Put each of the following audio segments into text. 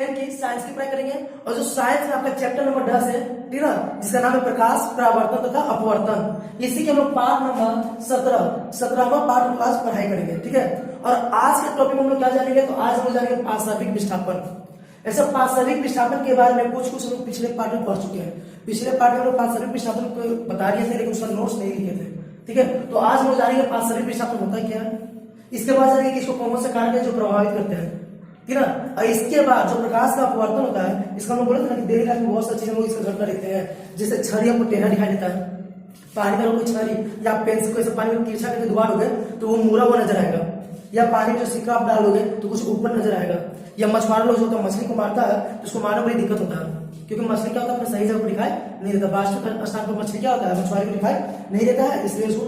की साइंस की पढ़ाई करेंगे और जो साइंस में आपका चैप्टर नंबर 10 है, ठीक है, जिसका नाम है प्रकाश परावर्तन तथा अपवर्तन। इसी के हम लोग पाठ नंबर 17वां पाठ में क्लास पढ़ाई करेंगे, ठीक है। और आज के टॉपिक में हम लोग क्या जानेंगे, तो आज हम लोग जानेंगे पार्श्विक विस्थापन। ऐसे पार्श्विक विस्थापन के बारे में कुछ हम लोग पिछले पाठ में पढ़ चुके हैं। पिछले पाठ में हम लोग पार्श्विक विस्थापन को बता दिए थे, लेकिन उसका नोट्स नहीं लिखे थे, ठीक है। तो आज हम लोग जानेंगे पार्श्विक विस्थापन होता है क्या है, इसके बाद जानेंगे कि इसको कौन से कारक है जो प्रभावित करते हैं, ठीक है ना। और इसके बाद जो प्रकाश का अपवर्तन होता है, इसका हम लोग बोले थे ना कि डेली लाइफ में बहुत सारी चीजें लोग इसका घटना देखते हैं। जैसे छड़ी आपको टेढ़ा दिखाई देता है, पानी में कोई छड़ी या पेंसिल को ऐसे पानी में तिरछा करके डुबाओगे तो वो मुड़ा हुआ नजर आएगा, या पानी में जो सिक्का आप डालोगे तो कुछ ऊपर नजर आएगा। या मछुआरा लोग जो होता है मछली को मारता है तो उसको मारने में बड़ी दिक्कत होता है, क्योंकि मछली क्या होता है अपने सही जगह पर दिखाई नहीं देता। वास्तविक स्थान पर मछली क्या होता है, मछुआरे को दिखाई नहीं देता है, इसलिए उसको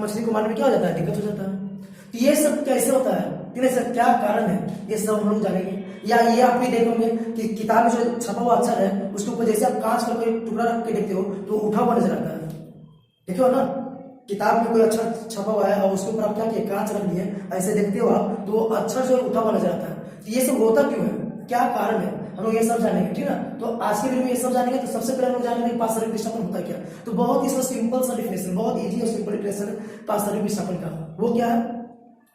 मछली को मारने में क्या हो जाता है, दिक्कत हो जाता है। तो ये सब कैसे होता है, इसका क्या कारण है, ये सब हम लोग जानेंगे। या ये आप भी देखोगे कि किताब में जो छपा हुआ अक्षर है उसके ऊपर जैसे आप कांच का कोई टुकड़ा रख के देखते हो तो उठा हुआ नजर आता है, देखो ना। किताब में कोई अक्षर छपा हुआ है और उसके ऊपर आप क्या किए, कांच रख लिए, ऐसे देखते हो आप तो अक्षर जो उठा हुआ नजर आता है। तो ये सब होता क्यों है, क्या कारण है, हम लोग ये सब जानेंगे, ठीक है ना। तो आज के वीडियो में ये सब जानेंगे। तो सबसे पहले हम लोग जानेंगे पार्श्विक विस्थापन होता है क्या। तो बहुत ही सिंपल सा डिफिनेशन, बहुत इजी और सिंपल डिफिनेशन है पार्श्विक विस्थापन का। वो क्या है,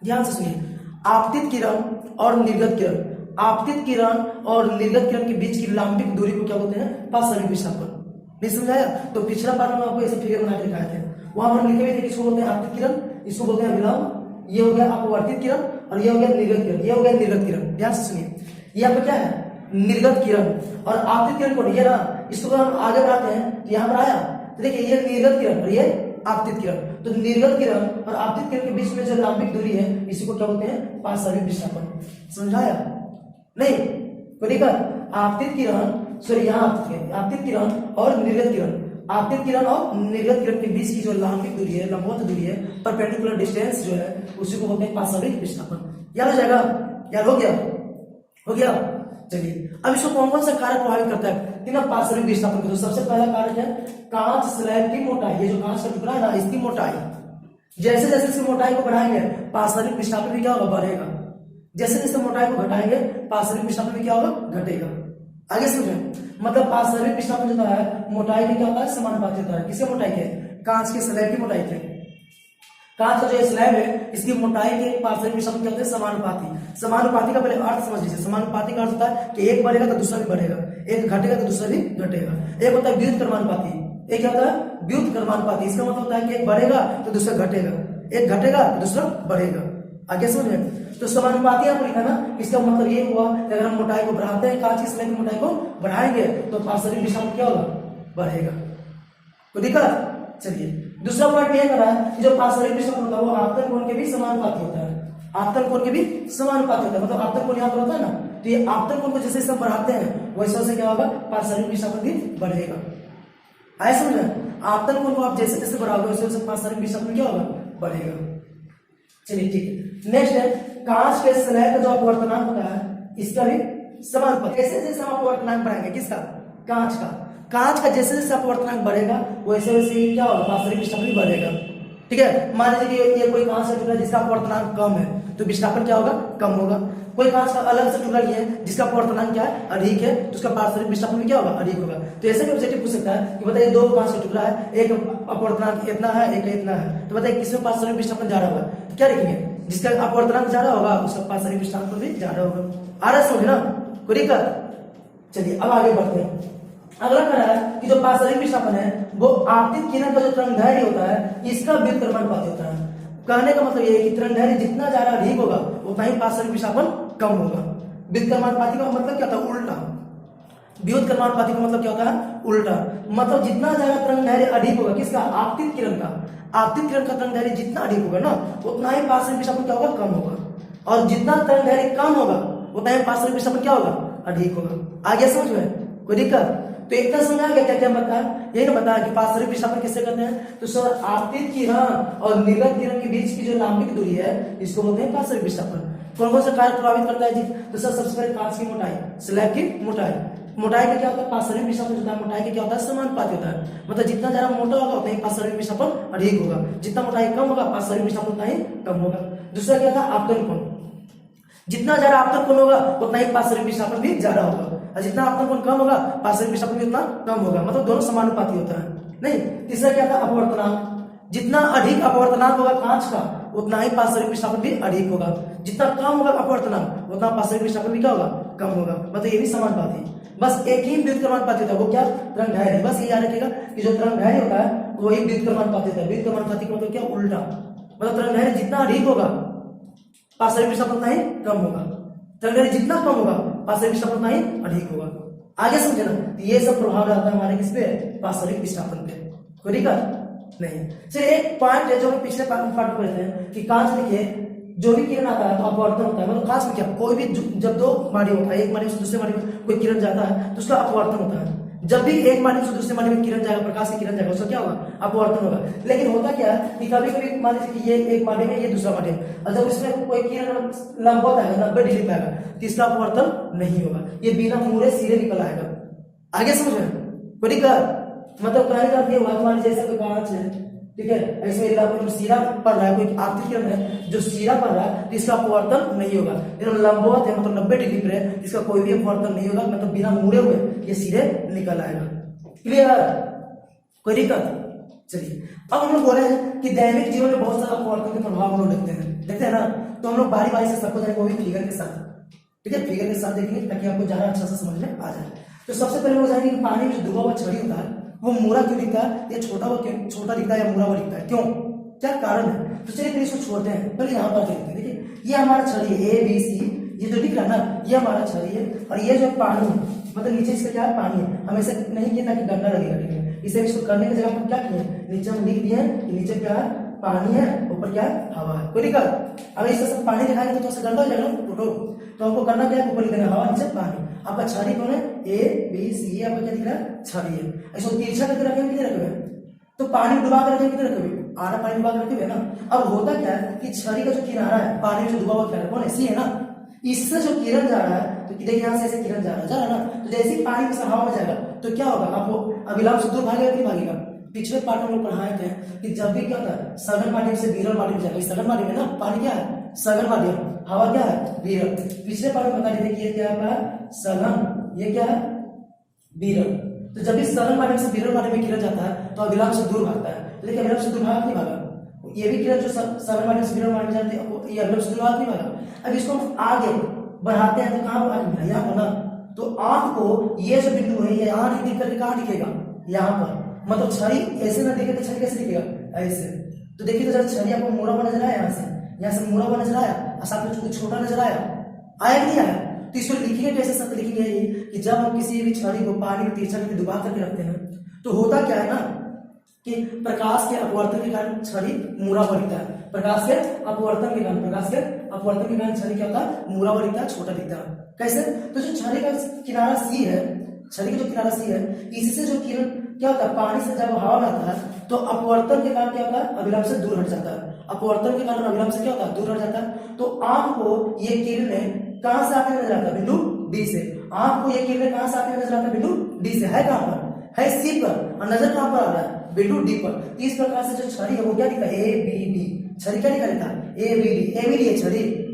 ध्यान से सुनिए। आपतित किरण और निर्गत किरण, आपतित किरण और निर्गत किरण के बीच की लंबिक दूरी को क्या बोलते हैं, पार्श्विक विस्थापन। नहीं समझाया। तो पिछला पाठ में आपको ऐसे फिगर बना के दिखाए थे, वहां पर लिखे हुए थे किसको बोलते हैं, आपतित किरण, इसको बोलते हैं विलंब, ये हो गया अपवर्तित किरण, और ये हो गया निर्गत किरण, ये हो गया निर्गत किरण। ध्यान से सुनिए, ये आपका क्या है, निर्गत किरण। और आपतित किरण को ये ना, इसको हम आगे बढ़ाते हैं तो यहाँ पर आया, तो देखिए ये निर्गत किरण और ये आपतित किरण। तो निर्गत किरण और आपतित किरण के बीच में जो लंबिक दूरी है इसी को क्या बोलते हैं, पार्श्विक विस्थापन। समझाया नहीं, कोई दिक्कत। आपतित किरण, सॉरी यहाँ आपतित किरण और निर्गत किरण, आपतित किरण और निर्गत किरण के बीच की जो लंबिक दूरी है, लंबवत दूरी है, परपेंडिकुलर डिस्टेंस जो है उसी को बोलते हैं पार्श्विक विस्थापन। याद हो जाएगा, याद हो गया, हो गया। चलिए अब इसको कौन कौन सा कारक प्रभावित करता है कि ना पार्श्विक विस्थापन को। तो सबसे पहला कारक है कांच स्लैब की मोटाई। ये जो कांच का टुकड़ा है ना, इसकी मोटाई, जैसे जैसे इसकी मोटाई को बढ़ाएंगे पार्श्विक विस्थापन भी क्या होगा, बढ़ेगा। जैसे जैसे मोटाई को घटाएंगे पार्श्विक विस्थापन भी क्या होगा, घटेगा। आगे समझे, मतलब पार्श्विक विस्थापन जो है मोटाई में क्या होता है, समानुपाती होता है। किसके मोटाई के, कांच के स्लैब की मोटाई के। कांच का जो स्लैब है इसकी मोटाई के पार्श्विक विस्थापन क्या होते हैं, समानुपाती। समानुपाती का पहले अर्थ समझ लीजिए। समानुपाती का अर्थ होता है कि एक बढ़ेगा तो दूसरा भी बढ़ेगा, एक घटेगा तो दूसरा भी घटेगा। एक होता है व्युत्क्रमानुपाती, एक क्या होता है, व्युत्क्रमानुपाती। इसका मतलब होता है कि एक बढ़ेगा तो दूसरा घटेगा, एक घटेगा तो दूसरा बढ़ेगा। आगे समझ में। तो समानुपाती आपको लिखा ना, इसका मतलब ये हुआ कि अगर हम मोटाई को बढ़ाते हैं, कांच की स्लैब की मोटाई को बढ़ाएंगे तो पार्श्विक विस्थापन क्या होगा, बढ़ेगा। कोई दिक्कत। चलिए दूसरा पॉइंट यह करा है कि जो पार्श्विक विस्थापन होता है वो आपतन कोण के भी समानुपाती होता है। आपतन कोण के भी समानुपाती होता है, मतलब आपतन कोण यहाँ पर होता है ना, तो ये आपतन कोण को जैसे जैसे बढ़ाते हैं वैसे वैसे क्या होगा, पार्श्विक विस्थापन भी बढ़ेगा। आए समझ। आपतन कोण को आप जैसे जैसे बढ़ाओगे वैसे वैसे पार्श्विक विस्थापन क्या होगा, बढ़ेगा। चलिए ठीक है। नेक्स्ट है कांच के स्लैब का जो अपवर्तनांक होता है इसका भी समानुपाती। जैसे जैसे हम अपवर्तनांक बढ़ाएंगे, किसका, कांच का, कांच का जैसे जैसे अपवर्तनांक बढ़ेगा वैसे वैसे क्या होगा, पार्श्विक विस्थापन भी बढ़ेगा। ठीक है। मान लीजिए कि ये कोई कांच का टुकड़ा जिसका अपवर्तनांक कम है तो विस्थापन क्या होगा, कम होगा। कोई कांच का अलग से टुकड़ा लिए जिसका अपवर्तनांक क्या है, अधिक है, तो उसका पार्श्विक विस्थापन भी क्या होगा, अधिक होगा। तो ऐसे भी ऑब्जेक्टिव पूछ सकता है कि बताइए दो कांच का टुकड़ा है, एक अपवर्तनांक इतना है, एक इतना है, तो बताइए किसमें पार्श्विक विस्थापन ज्यादा होगा। तो क्या लिखेंगे, जिसका अपवर्तनांक ज्यादा होगा उसका पार्श्विक विस्थापन भी ज्यादा होगा। आ रहा समझ ना, कोई दिक्कत। चलिए अब आगे बढ़ते हैं। अगला कह रहा है कि जो पार्श्विक विस्थापन है वो आपतित किरण का जो तरंगदैर्घ्य होता है इसका व्युत्क्रमानुपाती होता है। कहने का मतलब ये है कि तरंगदैर्घ्य जितना ज्यादा अधिक होगा उतना ही पार्श्विक विस्थापन कम होगा। व्युत्क्रमानुपाती का मतलब क्या होता है, उल्टा। व्युत्क्रमानुपाती का मतलब क्या होता है, उल्टा। मतलब जितना ज्यादा तरंगदैर्घ्य अधिक होगा, किसका, आपतित किरण का, आपतित किरण का तरंगदैर्घ्य जितना अधिक होगा ना उतना ही पार्श्विक विस्थापन क्या होगा, कम होगा। और जितना तरंगदैर्घ्य कम होगा उतना ही पार्श्विक विस्थापन क्या होगा, अधिक होगा। आगे समझ में, कोई दिक्कत। तो इतना समझा गया, क्या क्या बताया, यही ना बताया कि पार्श्विक विस्थापन किससे करते हैं। तो सर आपतित किरण और निर्गत किरण के बीच की जो लंबिक दूरी है इसको बोलते हैं पार्श्विक विस्थापन। कौन कौन सा कारक प्रभावित करता है जी। तो सर सबसे पहले कांच की मोटाई, स्लैब की मोटाई। मोटाई का क्या होता है, पार्श्विक विस्थापन होता है। मोटाई का क्या होता है, समानुपाती होता है। मतलब जितना ज्यादा मोटा होगा उतना ही पार्श्विक विस्थापन अधिक होगा, जितना मोटाई कम होगा पार्श्विक विस्थापन उतना ही कम होगा। दूसरा क्या था, आपतन कोण। जितना ज्यादा आपतन कोण होगा उतना ही पार्श्विक विस्थापन भी ज्यादा होगा, और जितना आपतन कोण कम होगा पार्श्विक विस्थापन भी उतना कम होगा, मतलब दोनों समानुपाती होता है। नहीं, तीसरा क्या था, अपवर्तनांक। जितना अधिक अपवर्तनांक होगा कांच का उतना ही पार्श्विक विस्थापन भी अधिक होगा, जितना कम होगा अपवर्तनांक उतना पार्श्विक विस्थापन भी क्या होगा, कम होगा, मतलब ये भी समानुपाती। बस एक ही व्युत्क्रमानुपाती होता है, वो क्या, तरंगदैर्घ्य। बस ये याद रखिएगा कि जो तरंगदैर्घ्य होता है वो एक व्युत्क्रमानुपाती होता है। व्युत्क्रमानुपाती का मतलब क्या, उल्टा, मतलब तरंगदैर्घ्य जितना अधिक होगा पार्श्विक विस्थापन उतना ही कम होगा, तरंगदैर्घ्य जितना कम होगा पार्श्विक विस्थापन उतना ही अधिक होगा। आगे समझे ना, ये सब प्रभाव डालता है हमारे किस पे, पार्श्विक विस्थापन पे। कोई दिक्कत नहीं। चलिए एक पॉइंट है जो हम पिछले पार्ट में पढ़ते हैं कि कांच देखिए जो भी किरण आता है तो अपवर्तन होता है, मतलब कांच में क्या, कोई भी जब दो माध्यम होता है, एक माध्यम से दूसरे माध्यम में कोई किरण जाता है तो उसका अपवर्तन होता है। जब भी एक माध्यम से दूसरे माध्यम में किरण जाएगा, प्रकाश की किरण जाएगा, उसका क्या होगा, अपवर्तन होगा। लेकिन होता क्या है कि कभी कभी मान लीजिए कि ये एक माध्यम है, ये दूसरा माध्यम, और जब इसमें कोई किरण लंबवत आएगा 90 डिग्री पे आएगा तो इसका अपवर्तन नहीं होगा, ये बिना मुड़े सीधे निकल आएगा। आगे समझ में, कोई दिक्कत, मतलब कहने का ये हुआ, मान लीजिए जैसे कोई कांच है, ठीक है, इसमें सीधा पड़ रहा है, कोई आर्थिक किरण है जो सीधा पड़ रहा है तो इसका अपवर्तन नहीं होगा। लंबवत है मतलब 90 डिग्री पर है, इसका कोई भी अपवर्तन नहीं होगा, मतलब बिना मुड़े हुए ये सीधे निकल आएगा। क्लियर, कोई दिक्कत। चलिए अब हम लोग बोल रहे हैं कि दैनिक जीवन में बहुत सारा अपवर्तन के प्रभाव हम लोग देखते हैं ना, तो हम लोग बारी बारी से सबको जाएंगे, वो भी फिगर के साथ, ठीक है, फिगर के साथ देखेंगे ताकि आपको ज्यादा अच्छा से समझ में आ जाए। तो सबसे पहले हम जाएंगे कि पानी में जो डूबा हुआ छड़ी होता है वो मुड़ा क्यों दिखता है, या छोटा दिखता है या मुड़ा हुआ दिखता है, क्यों, क्या कारण है। तो चलिए फिर इसको छोड़ते हैं, पहले यहाँ पर देखते हैं। देखिए ये हमारा छड़ी है ए बी सी, ये जो दिख रहा है ना ये हमारा छड़ी है, और ये जो पानी है मतलब नीचे इसका क्या है, पानी है। हम ऐसे नहीं किया ताकि गंदा लगेगा, ठीक है, इसे इसको करने की जगह पर क्या किए, नीचे हम लिख दिए कि नीचे क्या है, पानी है, ऊपर क्या है, हवा है। कोई दिक्कत, अगर इसे सब पानी दिखाएंगे तो थोड़ा सा गंदा हो जाएगा फोटो, तो हमको करना क्या है, ऊपर लिख देना हवा, नीचे पानी। आपका छड़ी कौन है, ए बी सी, ये आपका क्या दिख रहा है, छड़ी है। इसको तिरछा करके रखेंगे, कितने रखे हुए, तो पानी डुबा कर रखेंगे, कितने रखे हुए, आधा पानी डुबा कर रखे हुए ना। अब होता क्या है कि छड़ी का जो किनारा है पानी में जो डुबा हुआ किनारा कौन है, सी है ना, इससे जो किरण जा रहा है, तो देखिए यहाँ से ऐसे किरण जा रहा है ना, तो जैसे ही पानी में से हवा में जाएगा तो क्या होगा, आपको अभिलंब से दूर भागेगा कि भागेगा। पिछले पार्ट में लोग पढ़ाए थे कि जब भी क्या होता है सघन माध्यम से विरल माध्यम में जाएगा, सघन माध्यम में ना पानी क्या है, सघन माध्यम, हवा क्या है, विरल। पिछले पार्ट में बता देते कि ये क्या है, सघन, ये क्या है, विरल। तो जब भी सघन माध्यम से विरल माध्यम में किरण जाता है तो अभिलंब से दूर भागता है, लेकिन अभिलंब से दूर भाग नहीं भागा, ये भी किरण जो सघन माध्यम से विरल माध्यम में जाती है ये अभिलंब से दूर भाग नहीं भागा। अब इसको हम आगे बढ़ाते हैं तो कहां पर, यहाँ होना, तो आंख को ये जो बिंदु है ये यहाँ नहीं दिख करके कहां दिखेगा, यहाँ पर, मतलब छड़ी ऐसे ना दिखे तो छड़ी कैसे दिखेगा, ऐसे। तो देखिए तो जरा छड़ी आपको मुड़ा हुआ नजर आया, यहाँ से मुड़ा हुआ नजर आया, और साथ में कुछ छोटा नजर आया कि नहीं आया। तो इसको लिखेंगे कैसे, शब्द लिखेंगे कि जब हम किसी भी छड़ी को पानी में तिरछा करके डुबा करके रखते हैं तो होता क्या है ना कि प्रकाश के अपवर्तन के कारण छड़ी मुड़ा हुआ दिखता है, प्रकाश के अपवर्तन के कारण छड़ी क्या होता है, मुड़ा हुआ दिखता है, छोटा दिखता है। कैसे, तो जो छड़ी का किनारा सी है, छड़ी का जो किनारा सी है, इससे जो किरण क्या होता है, पानी से जब हवा में आता है तो अपवर्तन के कारण क्या होता है, अभिलंब से दूर हट जाता है, अपवर्तन के कारण अभिलंब से क्या होता है, दूर हट जाता है। तो आंख को ये किरणें कहां से आते हुए नजर आता है, बिंदु डी से। आंख को ये किरणें कहां से आते हुए नजर आता है, बिंदु डी से। है कहां पर, है सी पर, और नजर कहां पर आ रहा है, बिंदु डी पर। इस प्रकार से जो छड़ी है वो क्या दिखता है, ए बी डी, छड़ी क्या दिखा देता है, A B D, A B D है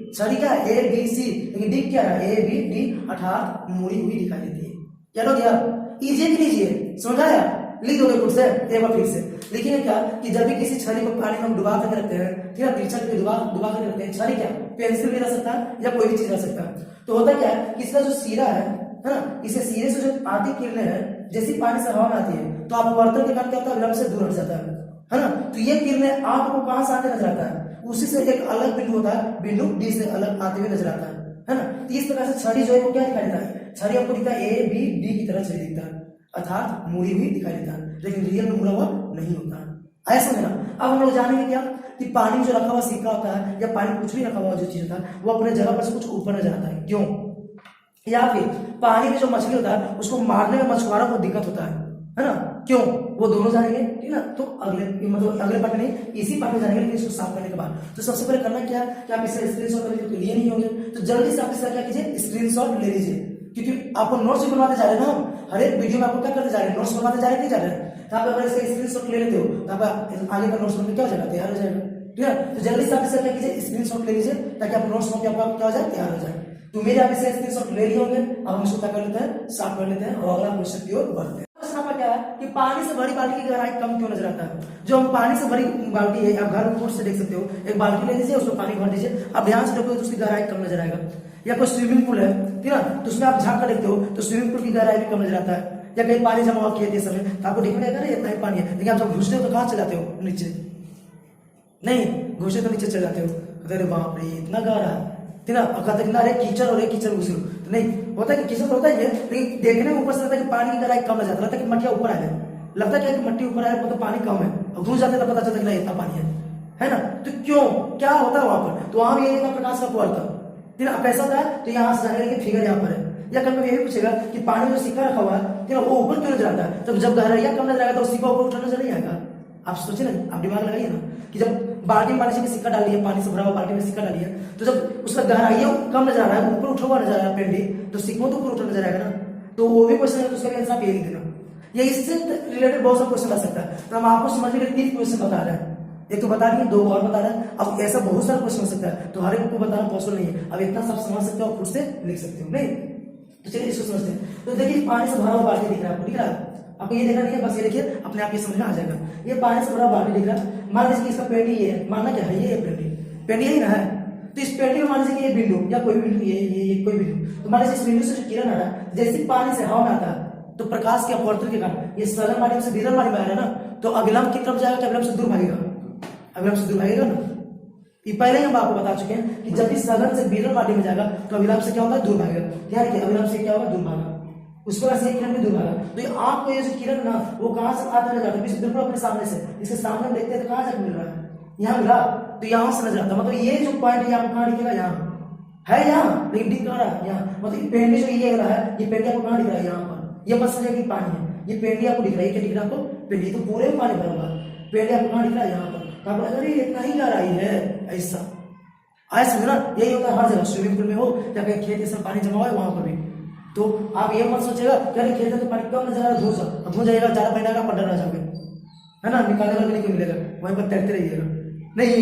छड़ी क्या है, ए बी सी, लेकिन डी क्या है, ए बी डी, अर्थात मुड़ी हुई दिखाई देती है। क्या लोग यार इजी है कि लीजिए, समझ आया, लिख दोगे खुद से, एक बार फिर से लिखेंगे क्या कि जब भी किसी छड़ी को पानी में हम डुबा कर रखते हैं, ठीक है, तिरछा करके डुबा कर रखते हैं, छड़ी क्या, पेंसिल भी रह सकता है या कोई भी चीज रह सकता है। तो होता क्या है कि इसका जो सिरा है ना, इसे सिरे से जो आती किरणें हैं जैसी पानी से हवा में आती है तो अपवर्तन के कारण क्या होता है, अभिलंब से दूर हट जाता है ना। तो ये किरणें आपको कहां से आते नजर आता है, उसी से एक अलग बिंदु होता है, बिंदु डी से अलग आते हुए नजर आता है ना। तो इस प्रकार से छड़ी जो है वो क्या दिखाई देता है, छड़ी आपको दिखता है ए बी डी की तरह छड़ी दिखता है, अर्थात मुड़ी हुई दिखाई देता है, लेकिन रियल में मुड़ा हुआ नहीं होता है। ऐसा समझना। अब हम लोग जानेंगे क्या कि पानी में जो रखा हुआ सिक्का होता है या पानी कुछ भी रखा हुआ जो चीज होता है वो अपने जगह पर से कुछ ऊपर नजर आता है, क्यों, या फिर पानी में जो मछली होता है उसको मारने में मछुआरों को दिक्कत होता है ना, क्यों, वो दोनों जानेंगे, ठीक है ना। तो अगले पार्ट में इसी पार्ट में जानेंगे, लेकिन इसको साफ करने के बाद। तो सबसे पहले करना क्या कि आप इसे स्क्रीनशॉट कर लीजिए, तो लिए नहीं होंगे तो जल्दी से आप इसका क्या कीजिए, स्क्रीनशॉट ले लीजिए, क्योंकि आपको नोट्स भी बनवाते जा रहे हैं ना, हम हर एक वीडियो में आपको क्या करते जा रहे हैं, नोट्स बनवाते जा रहे हैं, नहीं जा रहे हैं। तो आप अगर इसका स्क्रीनशॉट ले लेते हो तो आप आगे का नोट्स बनकर क्या हो जाएगा, तैयार हो जाएगा। ठीक है। तो जल्दी से आप इसे क्या कीजिए, स्क्रीनशॉट ले लीजिए ताकि आप नोट्स में आपका क्या हो जाए, तैयार हो जाए। तो मेरे आप इसे स्क्रीनशॉट ले लिए होंगे। अब हम इसको क्या कर लेते हैं, साफ कर लेते हैं और अगला क्वेश्चन की ओर बढ़ते हैं। प्रश्न आपका क्या है कि पानी से भरी बाल्टी की गहराई कम क्यों नजर आता है। जो हम पानी से भरी बाल्टी है, आप घर में खुद से देख सकते हो, एक बाल्टी ले लीजिए, उसमें पानी भर दीजिए, आप ध्यान से देखोगे तो उसकी गहराई कम नजर आएगा। या कोई स्विमिंग पूल है, ठीक है, तो उसमें आप झांक कर देखते हो तो स्विमिंग पूल की गहराई भी कम नजर आता है। या कहीं पानी जमा हुआ खेत समय तो आपको देखने लगा इतना ही पानी है, लेकिन आप जब घुसते हो तो कहाँ चले जाते हो, नीचे नहीं घुसे तो नीचे चले जाते हो, अरे बाप रे इतना गहरा है, ठीक है। और कहते ना अरे कीचड़ और कीचड़ घुसे हो, तो नहीं होता है कि कीचड़ होता है, लेकिन देखने में ऊपर से लगता है कि पानी की गहराई कम नजर आता है, लगता है कि मटिया ऊपर आ जाए, लगता है कि मट्टी ऊपर आए मतलब पानी कम है, और घुस जाते तो पता चलता है कि इतना पानी है ना। तो क्यों क्या होता है वहां पर, तो वहां भी यही प्रकाश का अपवर्तन, ठीक है। कैसा होता है, तो यहाँ से जाने के फिगर यहाँ पर है। या कभी यही पूछेगा कि पानी में जो सिक्का रखा हुआ है, ठीक है, वो ऊपर क्यों नजर आता है, तो जब गहराइया कम नजर आएगा तो सिक्का ऊपर उठा नजर नहीं आएगा। आप सोचिए ना, आप दिमाग लगाइए ना कि जब बाल्टी में पानी से सिक्का डाली है, पानी से भरा हुआ बाल्टी में सिक्का डाली है, तो जब उसका गहराइया कम नजर आ रहा है, ऊपर उठा हुआ नजर आ रहा है पेंडी, तो सिक्कों तो ऊपर उठा नजर आएगा ना। तो वो भी क्वेश्चन है, तो उसका भी आंसर आप यही देना। ये इससे रिलेटेड बहुत सारा क्वेश्चन आ सकता है, तो हम आपको समझने के लिए 3 क्वेश्चन बता रहे हैं, एक तो बता दिए, 2 और बता रहे हैं। अब ऐसा बहुत सारा क्वेश्चन हो सकता है, तो हर एक को बताना पॉसिबल नहीं है। अब इतना सब समझ सकते हो, खुद से लिख सकते हो नहीं, तो चलिए इसको समझते हैं। तो देखिए पानी से भरा हुआ बाल्टी दिख रहा है आपको, दिख रहा है आपको, ये देखना नहीं है, बस ये देखिए अपने आप ये समझ में आ जाएगा। ये पानी से भरा बाल्टी दिख रहा है, मान लीजिए इसका पेंडी ये है, मानना क्या है, ये पेंडी यही ना है, तो इस पेंडी में मान लीजिए कि ये बिंदु या कोई बिंदु, ये कोई बिंदु, तो मान लीजिए इस बिंदु से जो किरण आ रहा है, जैसे पानी से हवा में आता है, तो प्रकाश के अपवर्तन के कारण ये सघन माध्यम से विरल माध्यम में आ रहा है ना, तो अविलंब की तरफ जाएगा, अविलंब से दूर भागेगा, अविलंब से दूर भागेगा ना। ये पहले ही हम आपको बता चुके हैं कि जब भी सघन से विरल माध्यम में जाएगा तो अविलंब से क्या होता है, दूर भागेगा। ध्यान रखिए, अविलंब से क्या होगा, दूर भागा, उस प्रकार से किरण भी दूर भागा। तो ये आपको ये जो किरण ना, वो कहां से आता नजर आता है, बिल्कुल अपने सामने से, इसके सामने देखते हैं तो कहां जाकर मिल रहा है, यहाँ मिला, तो यहाँ से नजर आता है। मतलब ये जो पॉइंट है आपको कहां दिखेगा, यहाँ है, यहाँ लेकिन दिख कहां रहा है, यहाँ। मतलब पेंडी जो ये वाला है, ये पेंडी आपको कहां दिख रहा है, यहाँ पर। ये मत समझिए कि पानी है, ये पेंडी आपको दिख रहा है, क्या दिख रहा है आपको, पेंडी, तो पूरे में पानी भरा हुआ है, पेंडी आपको कहां दिख रहा है, यहाँ पर। अरे इतना ही गहराई है, ऐसा आए समझना। यही होता है हर जगह, स्विमिंग पूल में हो या कहीं खेत जैसा पानी जमा हुआ है वहां पर भी। तो आप ये मत सोचेगा कि अरे खेत में तो पानी कम नजर आ रहा है, धो जाएगा, ज्यादा पानी आएगा, पढ़ रह जाओगे, है ना, निकालने वाला नहीं मिलेगा, वहीं पर तैरते रहिएगा, नहीं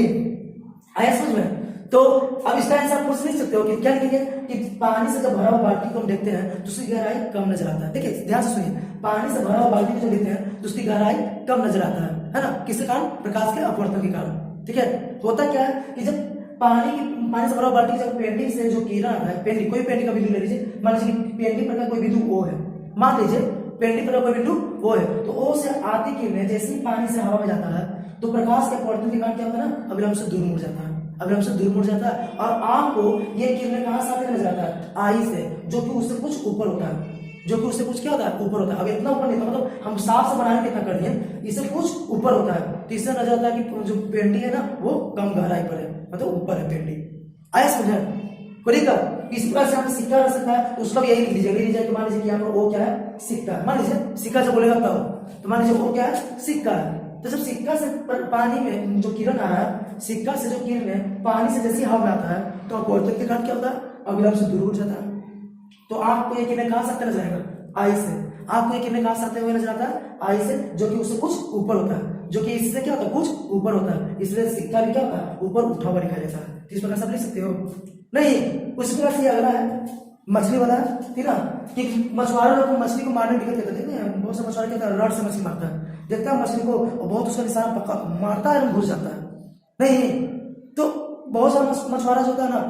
आया समझ में। तो अब इसका आंसर आप पूछ नहीं सकते हो कि क्या लिखेंगे कि पानी से जब भरा हुआ बाल्टी को हम देखते हैं तो उसकी गहराई कम नजर आता है। देखिए ध्यान से सुनिए, पानी से भरा हुआ बाल्टी को जो देखते हैं तो उसकी गहराई कम नजर आता है ना, किसके कारण, प्रकाश के अपवर्तन के कारण। ठीक है, होता क्या है कि जब पानी से भरा हुआ बाल्टी जब पेंटिंग से जो किरण आता है, पेंटिंग कोई पेंटिंग का बिंदु ले लीजिए, मान लीजिए पेंटिंग पर का कोई बिंदु ओ है, मान लीजिए पेंटिंग पर कोई बिंदु ओ है, तो ओ से आती किरणें जैसे ही पानी से हवा में जाता है तो प्रकाश के अपवर्तन के कारण क्या होता है ना, अविलंब से दूर मुड़ जाता है, अविलंब से दूर मुड़ जाता है। और आंख को ये किरणें कहां से आते नजर आता है, आई से, जो कि उससे कुछ ऊपर होता है, जो कि उससे कुछ क्या होता है, ऊपर होता है। अब इतना ऊपर नहीं था, मतलब हम साफ से बनाने कितना कर दिए, इससे कुछ ऊपर होता है, तो इससे नजर आता है कि जो पेंटिंग है ना वो कम गहराई पर है, मतलब ऊपर है पेंटिंग। आया समझ कोई का इसी प्रकार से हम सिक्का रख सकता है, तो उसका भी यही लिख लीजिए कि मान लीजिए कि यहाँ पर ओ क्या है, सिक्का, मान लीजिए सिक्का जब बोलेगा तब, तो मान लीजिए वो क्या है, सिक्का है। तो जब सिक्का से पानी में जो किरण आ रहा है, सिक्का से जो किरण है पानी से जैसे हवा में आता है तो अपवर्तन के कारण क्या होता है, अविलंब से दूर हो जाता है। तो आपको ये किरण कहां से आते नजर आएगा, आई से, आपको ये किरण कहां से आते हुए नजर आता है, आई से, जो कि उससे कुछ ऊपर होता है, जो कि इससे क्या होता है, कुछ ऊपर होता है, इसलिए सिक्का भी क्या होता है, ऊपर उठा हुआ दिखाई देता है। इस प्रकार से आप लिख सकते हो नहीं। उस प्रकार से अगला है मछली वाला, ठीक है, कि मछुआरा लोग मछली को मारने की दिक्कत करते हैं, बहुत से मछुआरे क्या रॉड से मछली मारता है, देखता है मछली को बहुत उसका निशाना पक्का मारता है, घुस जाता है, नहीं तो बहुत सारा मछुआरा जो होता है ना,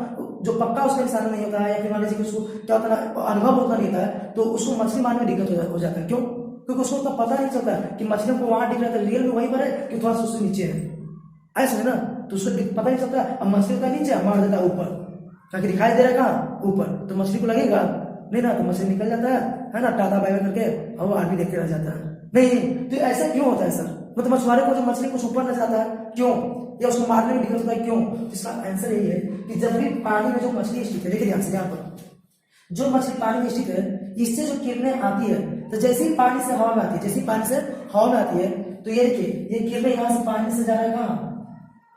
जो पक्का उसका निशाना नहीं होता है, या फिर मान लीजिए कि उसको क्या होता है, अनुभव उतना नहीं होता है, तो उसको मछली मारने में दिक्कत हो जाता है। क्यों? क्योंकि उसको उतना पता नहीं चलता कि मछली को वहां दिख रहा था, रियल में वहीं पर है कि थोड़ा सा उससे नीचे है, ऐसा है ना, तो उसको पता नहीं चलता। अब मछली का नीचे मार देता है ऊपर, ताकि दिखाई दे रहा है कहाँ, ऊपर, तो मछली को लगेगा नहीं ना, तो मछली निकल जाता है ना, टाटा बाय बाय करके, और आदमी देखते रह जाता है। नहीं, तो ऐसा क्यों होता है सर, मतलब मछुआरे को जो मछली कुछ ऊपर नजर आता है, क्यों, या उसको मारने में दिक्कत होता है, क्यों? इसका आंसर यही है कि जब भी पानी में जो मछली स्थित है, देखिए ध्यान से, यहाँ पर जो मछली पानी में स्थित है, इससे जो किरणें आती है, तो जैसे ही पानी से हवा में आती है, जैसे ही पानी से हवा में आती है, तो ये देखिए ये किरणें यहाँ से पानी से जा रहा है कहाँ,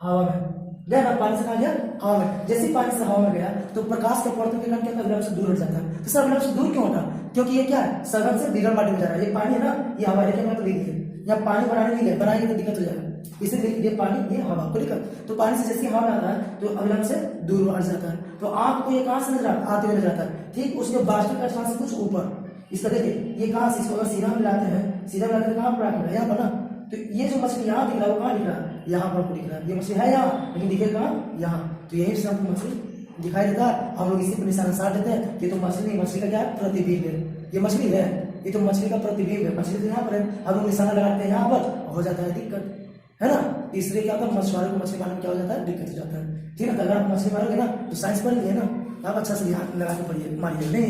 हवा में गया ना, पानी से कहा गया हवा में, जैसे ही पानी से हवा में गया तो प्रकाश के अपवर्तन के कारण क्या अविलंब से दूर हट जाता है। तो सर अविलंब से दूर क्यों होता है, क्योंकि ये क्या है, सघन से विरल माध्यम में जा रहा है, ये पानी है ना, ये हवा, देखिए मैं तो लिख दिया, यहाँ पानी बनाने नहीं गए, बनाएंगे तो दिक्कत हो जाएगा। इसलिए ये पानी, ये हवा को दिक्कत, तो पानी से जैसे हवा में आता है तो अगला से दूर हट जाता है। तो आंख को ये कहाँ से नजर आते हुए नजर आता है, ठीक उसके बास्केट का स्थान से कुछ ऊपर। इसका देखिए ये कहाँ से, इसको अगर सीधा मिलाते हैं, सीधा मिलाते हैं कहाँ पर आकर यहाँ पर ना, तो ये जो मछली यहाँ दिख रहा है वो कहाँ दिख रहा है, यहाँ पर दिख रहा है। ये मछली है यहाँ, लेकिन दिखे कहाँ, यहाँ। तो यही से हमको मछली दिखाई देता है, हम लोग इसी पर निशाना साध देते हैं कि तो मछली नहीं, मछली का क्या है, प्रतिबिंब है। ये मछली है, ये तो मछली का प्रतिबिंब है, मछली तो यहाँ पर है, हम लोग निशाना लगाते हैं यहाँ पर, हो जाता है दिक्कत, है ना। इसलिए क्या होता है, मछुआरों को मछली मारने में क्या हो जाता है, दिक्कत हो जाता है, ठीक है। अगर आप मछली मारोगे ना तो साइंस पढ़ लिए ना, आप अच्छा से ध्यान लगा के पढ़िए, मारिए नहीं,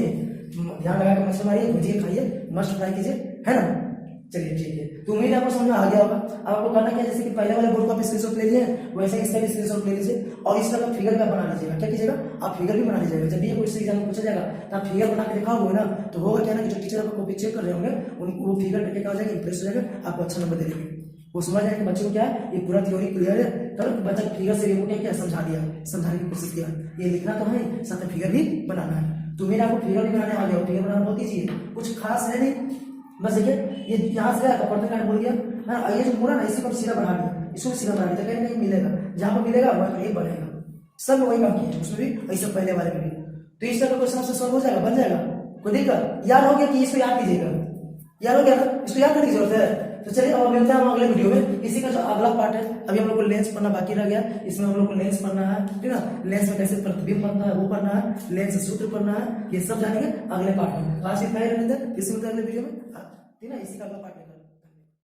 ध्यान लगा के मछली मारिए, भुजिए खाइए, मस्त फ्राई कीजिए, है ना। चलिए ठीक है, तो उम्मीद आपको समझ में आ गया होगा। अब आपको करना क्या है, जैसे कि पहले वाले बोर्ड को आप स्क्रीनशॉट ले लिए, वैसे ही इसका भी स्क्रीनशॉट ले लीजिए और इसका आप फिगर भी बना लीजिएगा। क्या कीजिएगा, आप फिगर भी बना लीजिएगा। जब भी कोई एग्जाम में पूछा जाएगा तो आप फिगर बना के दिखाओगे ना, तो होगा क्या ना कि जो टीचर आपको कॉपी चेक कर रहे होंगे वो फिगर करके क्या हो जाएगा, इंप्रेस हो जाएगा, आपको अच्छा नंबर दे देंगे। वो समझ जाएगा कि बच्चे को क्या है, ये पूरा थ्योरी क्लियर है, तब बच्चा फिगर से रिलेटेड क्या समझा दिया, समझाने की कोशिश किया। ये लिखना तो है, साथ में फिगर भी बनाना है। तो मेरा आपको फिगर भी बनाने आ गया, फिगर बनाना बहुत ईजी है, कुछ खास है नहीं। बस देखिए ये यहाँ से गया पर्दे का बोल गया, हाँ ये जो पूरा ना इसी को सीधा बढ़ा दिया, इसको सीधा बढ़ा दिया, कहीं नहीं मिलेगा, जहाँ पर मिलेगा वहाँ पर एक बढ़ेगा। सब वही काम किया उसमें भी, ऐसे पहले वाले में भी। तो इस तरह का क्वेश्चन आपसे सॉल्व हो जाएगा, बन जाएगा, कोई दिक्कत। याद हो गया कि इसको याद कीजिएगा, याद हो गया ना, इसको याद करने की जरूरत है। तो चलिए अब मिलते हैं हम अगले वीडियो में। इसी का जो अगला पार्ट है, अभी हम लोग को लेंस पढ़ना बाकी रह गया, इसमें हम लोग को लेंस पढ़ना है, ठीक है ना। लेंस में कैसे प्रतिबिंब बनता है वो पढ़ना है, लेंस सूत्र पढ़ना है, ये सब जानेंगे अगले पार्ट में। आज इतना ही रहने दें, फिर से मिलते हैं अगले वीडियो में, ठीक है ना। इसी का अगला पार्ट है।